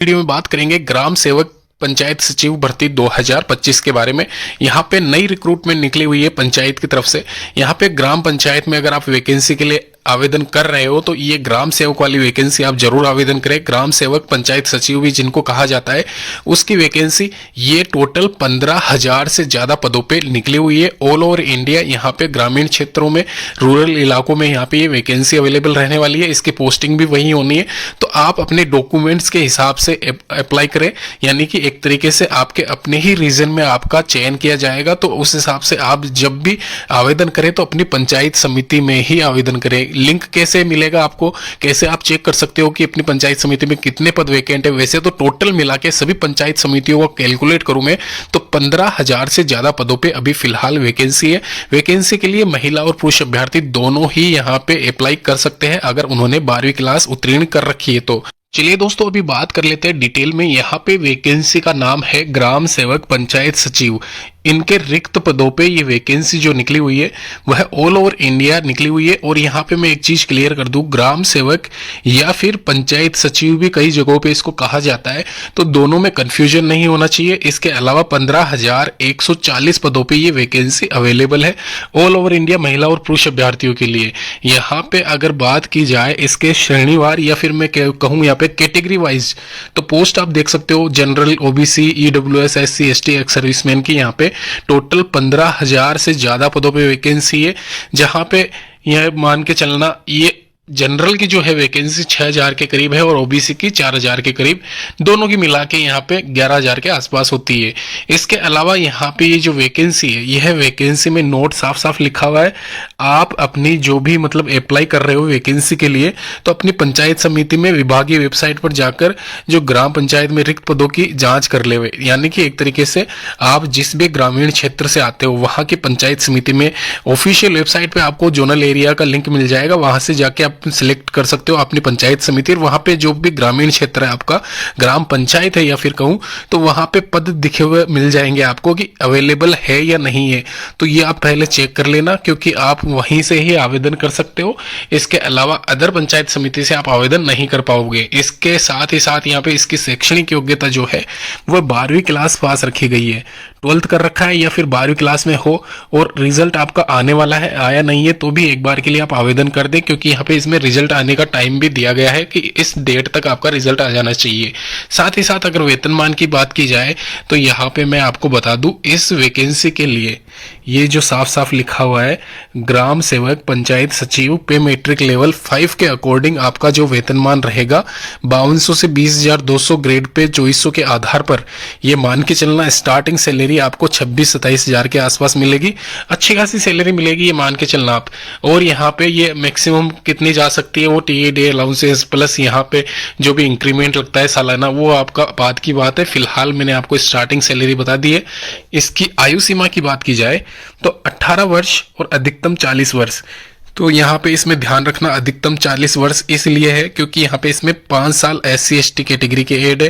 Video में बात करेंगे ग्राम सेवक पंचायत सचिव भर्ती 2025 के बारे में। यहाँ पे नई रिक्रूटमेंट निकली हुई है पंचायत की तरफ से। यहाँ पे ग्राम पंचायत में अगर आप वैकेंसी के लिए आवेदन कर रहे हो तो ये ग्राम सेवक वाली वैकेंसी आप जरूर आवेदन करें। ग्राम सेवक पंचायत सचिव भी जिनको कहा जाता है उसकी वैकेंसी ये टोटल 15,000 से ज्यादा पदों पे निकली हुई है ऑल ओवर इंडिया। यहाँ पे ग्रामीण क्षेत्रों में, रूरल इलाकों में यहाँ पे ये वैकेंसी अवेलेबल रहने वाली है। इसकी पोस्टिंग भी वही होनी है। तो आप अपने डॉक्यूमेंट्स के हिसाब से अप्लाई करें, यानी कि एक तरीके से आपके अपने ही रीजन में आपका चयन किया जाएगा। तो उस हिसाब से आप जब भी आवेदन करें तो अपनी पंचायत समिति में ही आवेदन करें। लिंक कैसे मिलेगा आपको, कैसे आप चेक कर सकते हो कि अपनी पंचायत समिति में कितने पद वैकेंट है? वैसे तो टोटल मिला के सभी पंचायत समितियों को कैलकुलेट करूं मैं तो 15,000 से ज्यादा पदों पे अभी फिलहाल वैकेंसी है। वैकेंसी के लिए महिला और पुरुष अभ्यर्थी दोनों ही यहाँ पे अप्लाई कर सकते हैं अगर उन्होंने 12वीं क्लास उत्तीर्ण कर रखी है तो। चलिए दोस्तों अभी बात कर लेते हैं डिटेल में। यहाँ पे वैकेंसी का नाम है ग्राम सेवक पंचायत सचिव। इनके रिक्त पदों पे ये वैकेंसी जो निकली हुई है वह ऑल ओवर इंडिया निकली हुई है। और यहाँ पे मैं एक चीज क्लियर कर दूं, ग्राम सेवक या फिर पंचायत सचिव भी कई जगहों पे इसको कहा जाता है, तो दोनों में कंफ्यूजन नहीं होना चाहिए। इसके अलावा 15,140 पदों पे ये वैकेंसी अवेलेबल है ऑल ओवर इंडिया महिला और पुरुष अभ्यर्थियों के लिए। यहाँ पे अगर बात की जाए इसके श्रेणीवार या फिर मैं कहूँ यहाँ पे कैटेगरी वाइज, तो पोस्ट आप देख सकते हो general, OBC, EWS, SC, ST, ex serviceman की यहाँ पे टोटल 15,000 से ज्यादा पदों पे वैकेंसी है। जहां पे यह मान के चलना, ये जनरल की जो है वैकेंसी 6,000 के करीब है और ओबीसी की 4,000 के करीब, दोनों की मिला के यहाँ पे 11,000 के आसपास होती है। इसके अलावा यहाँ पे ये जो वैकेंसी है, यह वैकेंसी में नोट साफ साफ लिखा हुआ है, आप अपनी जो भी मतलब अप्लाई कर रहे हो वैकेंसी के लिए तो अपनी पंचायत समिति में विभागीय वेबसाइट पर जाकर जो ग्राम पंचायत में रिक्त पदों की जांच कर ले हुए, यानी कि एक तरीके से आप जिस भी ग्रामीण क्षेत्र से आते हो वहां की पंचायत समिति में ऑफिशियल वेबसाइट पे आपको जोनल एरिया का लिंक मिल जाएगा। वहां से जाके आप सिलेक्ट कर सकते हो अपनी पंचायत समिति, और वहां पे जो भी ग्रामीण क्षेत्र है आपका, ग्राम पंचायत है या फिर कहूं तो वहां पे पद दिखे हुए मिल जाएंगे आपको कि अवेलेबल है या नहीं है। तो ये आप पहले चेक कर लेना क्योंकि आप वहीं से ही आवेदन कर सकते हो। इसके अलावा अदर पंचायत समिति से आप आवेदन नहीं कर पाओगे। इसके साथ ही साथ यहाँ पे इसकी शैक्षणिक योग्यता जो है वह 12वीं क्लास पास रखी गई है। 12th कर रखा है या फिर 12वीं क्लास में हो और रिजल्ट आपका आने वाला है, आया नहीं है तो भी एक बार के लिए आप आवेदन कर दें, क्योंकि यहाँ पे इसमें रिजल्ट आने का टाइम भी दिया गया है कि इस डेट तक आपका रिजल्ट आ जाना चाहिए। साथ ही साथ अगर वेतनमान की बात की जाए तो यहाँ पे मैं आपको बता दूं, इस वैकेंसी के लिए ये जो साफ साफ लिखा हुआ है ग्राम सेवक पंचायत सचिव पे मैट्रिक लेवल 5 के अकॉर्डिंग आपका जो वेतनमान रहेगा 5200 से 20,200 ग्रेड पे 2400 के आधार पर ये मान के चलना। स्टार्टिंग सैलरी आपको 26-27,000 के आसपास मिलेगी, अच्छी खासी सैलरी मिलेगी ये मान के चलना आप। और यहाँ पे ये मैक्सिमम कितनी जा सकती है वो टीए डे अलाउंसेस प्लस यहाँ पे जो भी इंक्रीमेंट लगता है सालाना, वो आपका बाद की बात है। फिलहाल मैंने आपको स्टार्टिंग सैलरी बता दी है। इसकी आयु सीमा की बात की जाए तो 18 वर्ष और अधिकतम 40 वर्ष। तो यहाँ पे इसमें ध्यान रखना अधिकतम 40 वर्ष इसलिए है क्योंकि यहाँ पे इसमें 5 साल SC ST कैटेगरी के एड है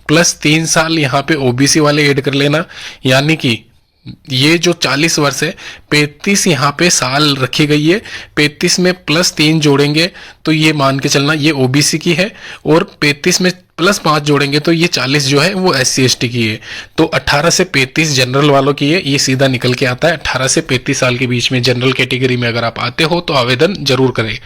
प्लस 3 साल यहाँ पे OBC वाले ऐड कर लेना, यानी कि ये जो 40 वर्ष है 35 यहाँ पे साल रखी गई है। 35 में प्लस 3 जोड़ेंगे तो ये मान के चलना ये OBC की है, और 35 में प्लस 5 जोड़ेंगे तो ये 40 जो है वो SC ST की है। तो 18 से 35 जनरल वालों की है, ये सीधा निकल के आता है। 18 से 35 साल के बीच में जनरल कैटेगरी में अगर आप आते हो तो आवेदन जरूर करें।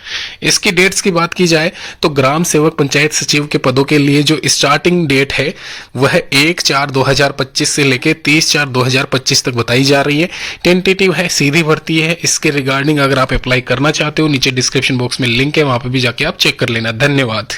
इसकी डेट्स की बात की जाए तो ग्राम सेवक पंचायत सचिव के पदों के लिए जो स्टार्टिंग डेट है वह 1/4/2025 से लेके 30/4/2025 तक बताई जा रही है। टेंटेटिव है, सीधी भर्ती है। इसके रिगार्डिंग अगर आप अप्लाई करना चाहते हो नीचे डिस्क्रिप्शन बॉक्स में लिंक है, वहां पर भी जाके आप चेक कर लेना। धन्यवाद।